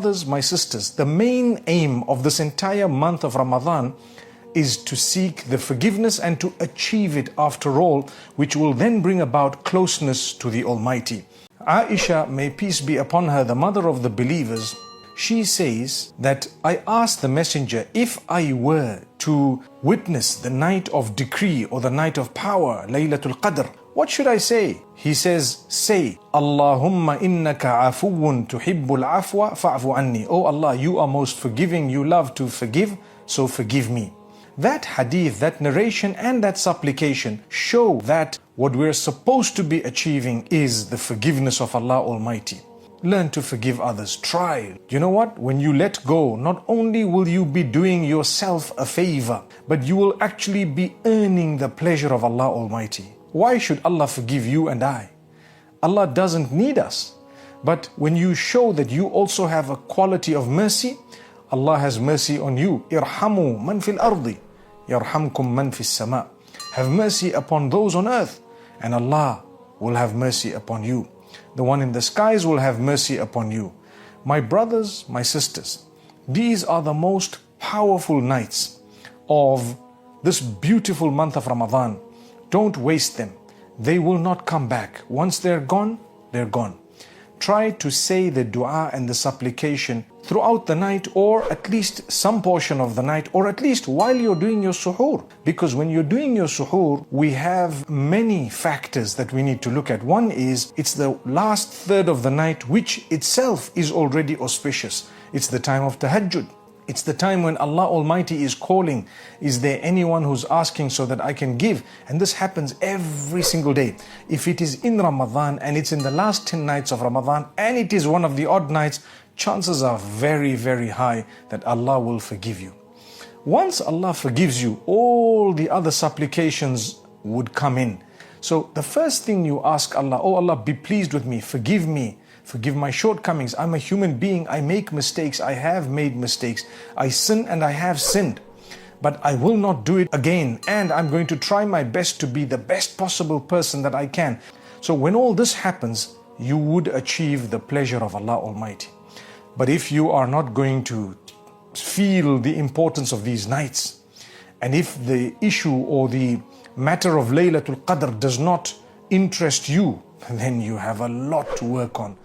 brothers, my sisters, the main aim of this entire month of Ramadan is to seek the forgiveness and to achieve it after all, which will then bring about closeness to the Almighty. Aisha, may peace be upon her, the mother of the believers, she says that I asked the messenger, if I were to witness the night of decree or the night of power, Laylatul Qadr, what should I say? He says, say, Allahumma innaka afuwun tuhibbul afwa fa'fu anni. Oh Allah, you are most forgiving, you love to forgive, so forgive me. That hadith, that narration and that supplication show that what we're supposed to be achieving is the forgiveness of Allah Almighty. Learn to forgive others. Try. You know what? When you let go, not only will you be doing yourself a favor, but you will actually be earning the pleasure of Allah Almighty. Why should Allah forgive you and I? Allah doesn't need us. But when you show that you also have a quality of mercy, Allah has mercy on you. Irhamu man fil ardi, yarhamkum man fis sama. Have mercy upon those on earth, and Allah will have mercy upon you. The one in the skies will have mercy upon you. My brothers, my sisters, these are the most powerful nights of this beautiful month of Ramadan. Don't waste them. They will not come back. Once they're gone, they're gone. Try to say the dua and the supplication throughout the night, or at least some portion of the night, or at least while you're doing your suhoor. Because when you're doing your suhoor, we have many factors that we need to look at. One is, it's the last third of the night, which itself is already auspicious. It's the time of tahajjud. It's the time when Allah Almighty is calling, is there anyone who's asking so that I can give? And this happens every single day. If it is in Ramadan and it's in the last 10 nights of Ramadan and it is one of the odd nights, chances are very, very high that Allah will forgive you. Once Allah forgives you, all the other supplications would come in. So the first thing you ask Allah, oh Allah, be pleased with me, forgive me. Forgive my shortcomings. I'm a human being. I make mistakes. I have made mistakes. I sin and I have sinned. But I will not do it again. And I'm going to try my best to be the best possible person that I can. So when all this happens, you would achieve the pleasure of Allah Almighty. But if you are not going to feel the importance of these nights, and if the issue or the matter of Laylatul Qadr does not interest you, then you have a lot to work on.